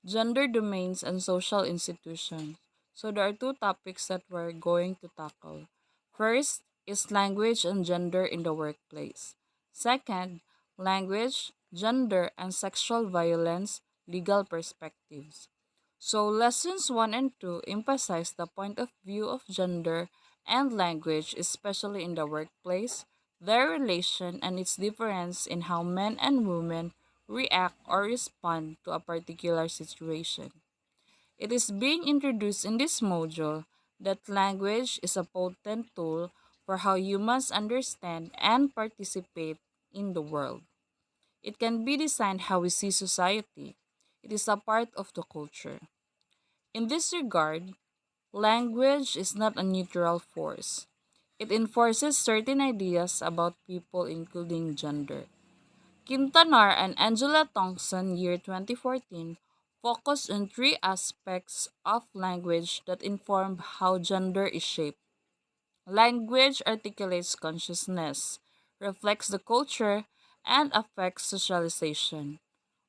gender domains, and social institutions. So there are two topics that we're going to tackle. First is language and gender in the workplace. Second, language, gender, and sexual violence, legal perspectives. So lessons 1 and 2 emphasize the point of view of gender and language, especially in the workplace, their relation and its difference in how men and women react or respond to a particular situation. It is being introduced in this module that language is a potent tool for how humans understand and participate in the world. It can be designed how we see society. It is a part of the culture. In this regard, language is not a neutral force. It enforces certain ideas about people, including gender. Quintanar and Angela Thompson, year 2014, focused on three aspects of language that inform how gender is shaped. Language articulates consciousness, reflects the culture, and affects socialization.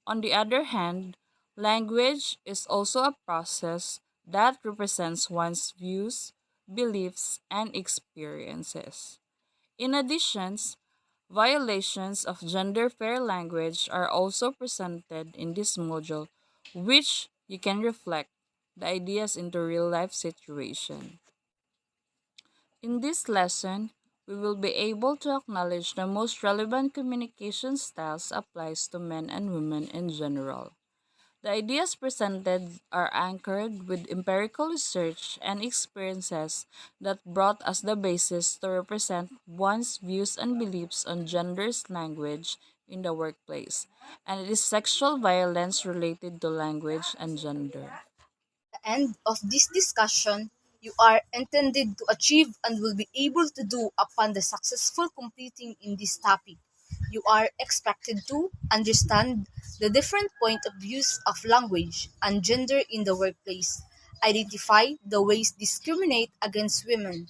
On the other hand, language is also a process that represents one's views, beliefs, and experiences. In addition, violations of gender fair language are also presented in this module, which you can reflect the ideas into real life situation. In this lesson, we will be able to acknowledge the most relevant communication styles applies to men and women in general. The ideas presented are anchored with empirical research and experiences that brought us the basis to represent one's views and beliefs on gender's language in the workplace, and it is sexual violence related to language and gender. The end of this discussion you are intended to achieve and will be able to do upon the successful completing in this topic. You are expected to understand the different point of views of language and gender in the workplace, identify the ways discriminate against women,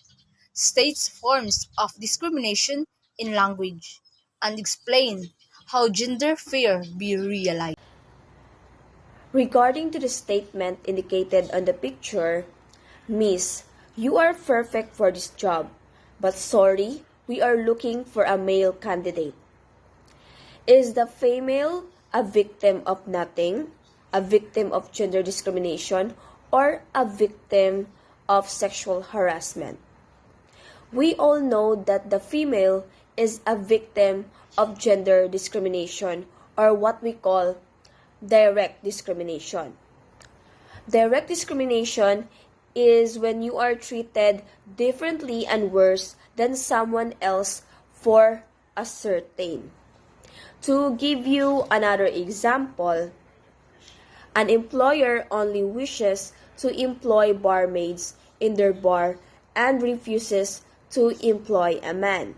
states forms of discrimination in language, and explain how gender fair be realized. Regarding to the statement indicated on the picture, Miss, you are perfect for this job, but sorry, we are looking for a male candidate. Is the female a victim of nothing, a victim of gender discrimination, or a victim of sexual harassment? We all know that the female is a victim of gender discrimination, or what we call direct discrimination. Direct discrimination is when you are treated differently and worse than someone else for a certain. To give you another example, an employer only wishes to employ barmaids in their bar and refuses to employ a man.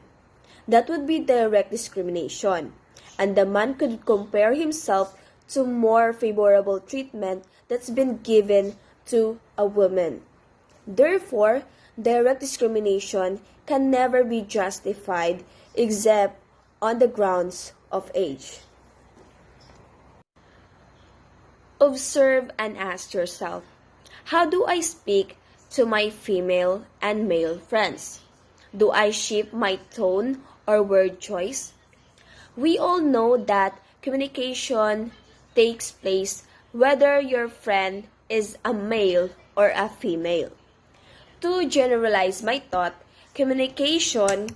That would be direct discrimination, and the man could compare himself to more favorable treatment that's been given to a woman. Therefore, direct discrimination can never be justified except on the grounds of age. Observe and ask yourself, how do I speak to my female and male friends? Do I shift my tone or word choice? We all know that communication takes place whether your friend is a male or a female. To generalize my thought, communication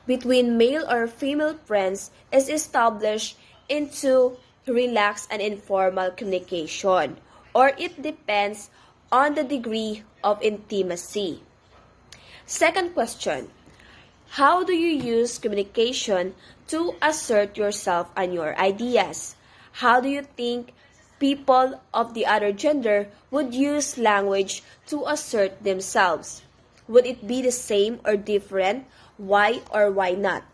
between male or female friends is established into relaxed and informal communication, or it depends on the degree of intimacy. Second question, how do you use communication to assert yourself and your ideas? How do you think people of the other gender would use language to assert themselves? Would it be the same or different? Why or why not?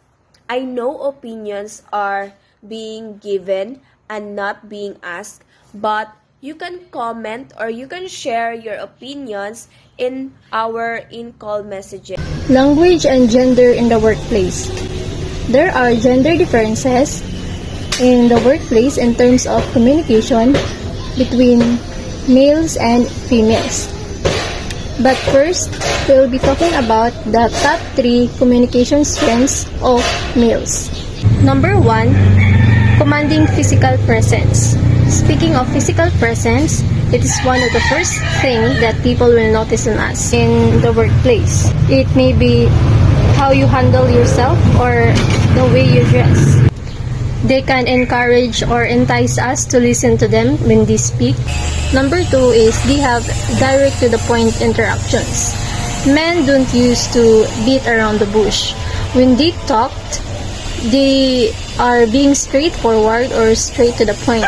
I know opinions are being given and not being asked, but you can comment or you can share your opinions in our in-call messages. Language and gender in the workplace. There are gender differences in the workplace in terms of communication, between males and females. But first, we'll be talking about the top 3 communication strengths of males. Number 1, commanding physical presence. Speaking of physical presence, it is one of the first things that people will notice in us in the workplace. It may be how you handle yourself or the way you dress. They can encourage or entice us to listen to them when they speak. Number 2 is they have direct to the point interactions. Men don't used to beat around the bush. When they talked, they are being straightforward or straight to the point.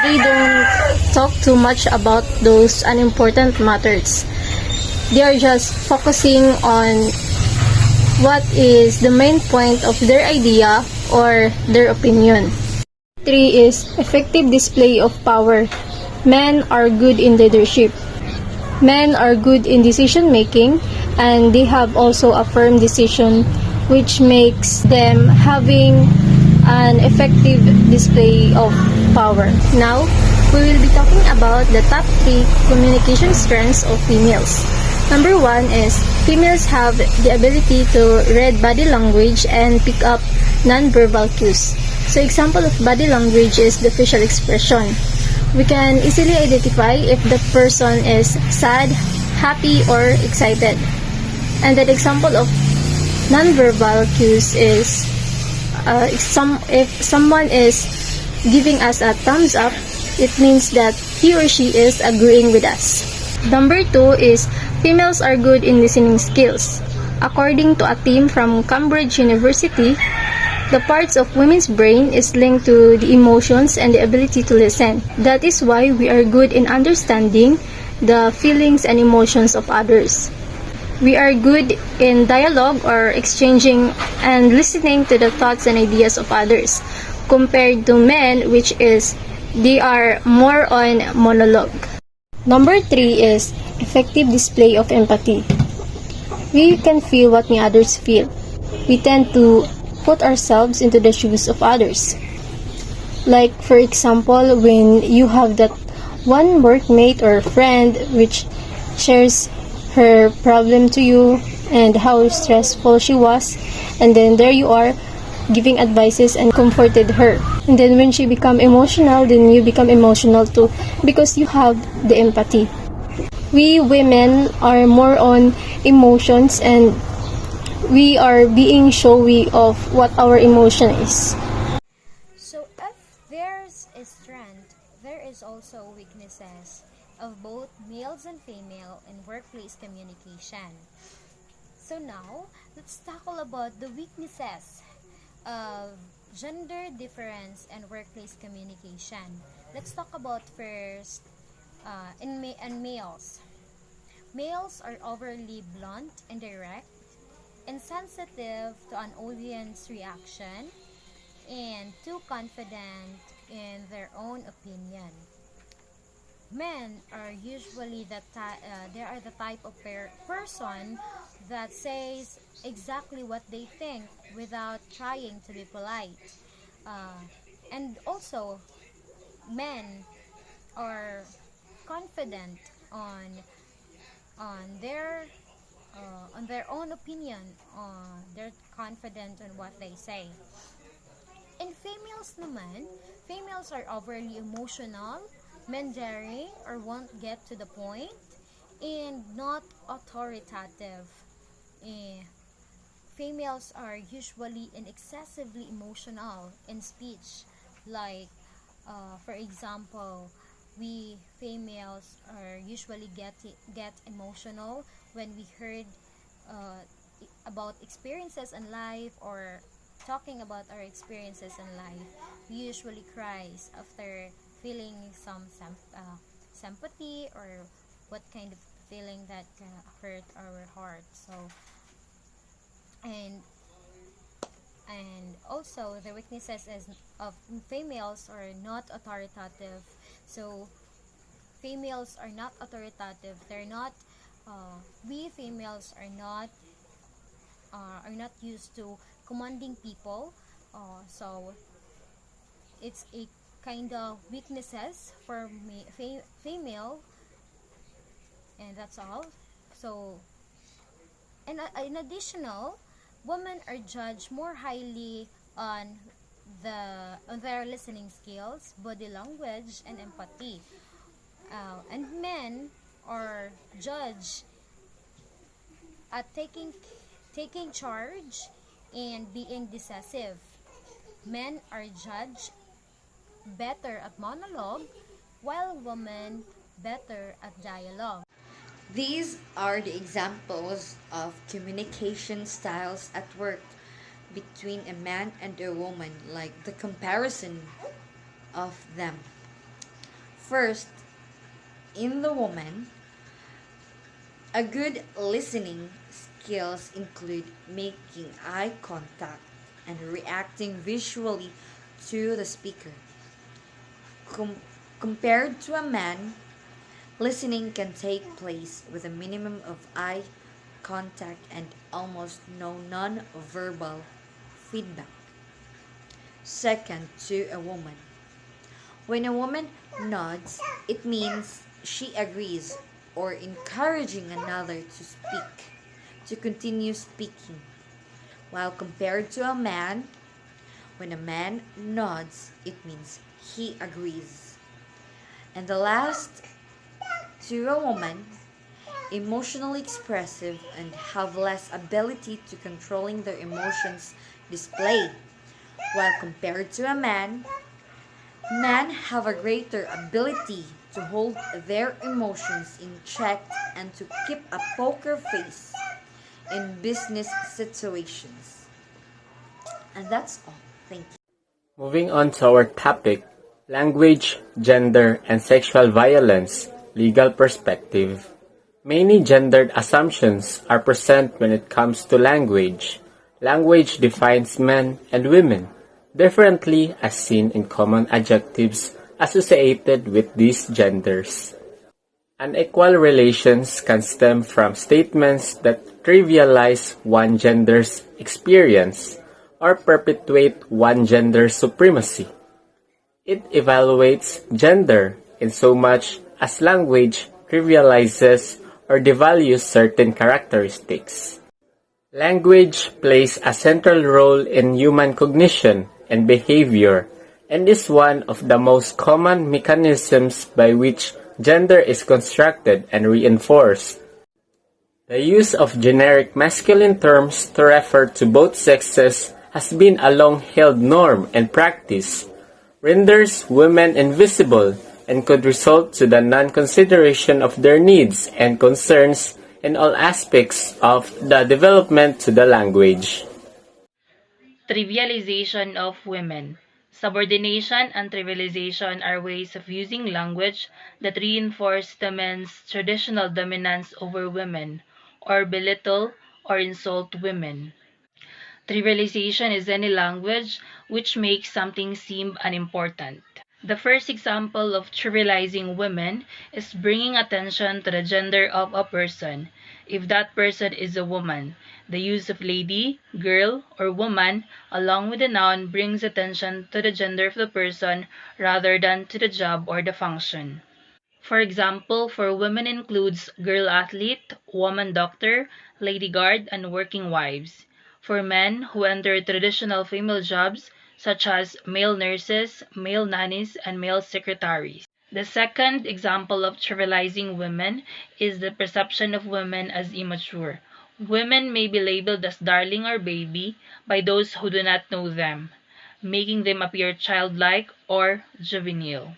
They don't talk too much about those unimportant matters. They are just focusing on what is the main point of their idea or their opinion. 3 is effective display of power. Men are good in leadership. Men are good in decision making, and they have also a firm decision, which makes them having an effective display of power. Now, we will be talking about the top 3 communication strengths of females. Number 1 is females have the ability to read body language and pick up non-verbal cues. So example of body language is the facial expression. We can easily identify if the person is sad, happy, or excited. And an example of non-verbal cues is if someone is giving us a thumbs up, it means that he or she is agreeing with us. Number 2 is females are good in listening skills. According to a team from Cambridge University, the parts of women's brain is linked to the emotions and the ability to listen. That is why we are good in understanding the feelings and emotions of others. We are good in dialogue or exchanging and listening to the thoughts and ideas of others, compared to men, which is they are more on monologue. Number 3 is effective display of empathy. We can feel what others feel. We tend to put ourselves into the shoes of others. Like, for example, when you have that one workmate or friend which shares her problem to you and how stressful she was, and then there you are giving advices and comforted her. And then when she become emotional, then you become emotional too, because you have the empathy. We women are more on emotions, and we are being showy of what our emotion is. So if there's a strength, there is also weaknesses of both males and female in workplace communication. So now, let's tackle about the weaknesses of gender difference and workplace communication. Let's talk about first in males. Males are overly blunt and direct, insensitive to an audience reaction, and too confident in their own opinion. Men are usually they are the type of person that says exactly what they think without trying to be polite. And also, men are confident on their on their own opinion. They're confident on what they say. In females naman, females are overly emotional, meandering or won't get to the point, and not authoritative. Eh, Females are usually and excessively emotional in speech. Like, for example, we females are usually get emotional when we heard about experiences in life, or talking about our experiences in life. We usually cries after feeling some sympathy, or what kind of feeling that hurt our heart. So, and also the weaknesses is of females are not authoritative. So females are not authoritative. They're not. We females are not used to commanding people. So it's a kind of weaknesses for female, and that's all. So, and in additional, women are judged more highly on on their listening skills, body language, and empathy. And men are judged at taking charge and being decisive. Men are judged better at monologue, while women better at dialogue. These are the examples of communication styles at work between a man and a woman, like the comparison of them. First, in the woman, a good listening skills include making eye contact and reacting visually to the speaker. Compared to a man, listening can take place with a minimum of eye contact and almost no non-verbal feedback. Second, to a woman. When a woman nods, it means she agrees or encouraging another to continue speaking. While compared to a man, when a man nods, it means he agrees. And the last, to a woman, emotionally expressive and have less ability to controlling their emotions display. While compared to a man, men have a greater ability to hold their emotions in check and to keep a poker face in business situations. And that's all. Thank you. Moving on to our topic, language, gender, and sexual violence, legal perspective. Many gendered assumptions are present when it comes to language. Language defines men and women differently as seen in common adjectives associated with these genders. Unequal relations can stem from statements that trivialize one gender's experience or perpetuate one gender's supremacy. It evaluates gender in so much as language trivializes or devalues certain characteristics. Language plays a central role in human cognition and behavior and is one of the most common mechanisms by which gender is constructed and reinforced. The use of generic masculine terms to refer to both sexes has been a long-held norm and practice, renders women invisible, and could result to the non-consideration of their needs and concerns in all aspects of the development to the language. Trivialization of women. Subordination and trivialization are ways of using language that reinforce the men's traditional dominance over women, or belittle or insult women. Trivialization is any language which makes something seem unimportant. The first example of trivializing women is bringing attention to the gender of a person. If that person is a woman, the use of lady, girl, or woman along with the noun brings attention to the gender of the person rather than to the job or the function. For example, for women includes girl athlete, woman doctor, lady guard, and working wives. For men who enter traditional female jobs such as male nurses, male nannies, and male secretaries. The second example of trivializing women is the perception of women as immature. Women may be labeled as darling or baby by those who do not know them, making them appear childlike or juvenile.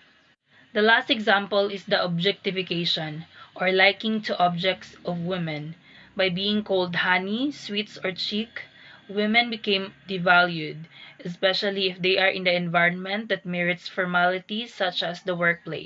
The last example is the objectification, or liking to objects of women. By being called honey, sweets, or chick, women became devalued, especially if they are in the environment that merits formality such as the workplace.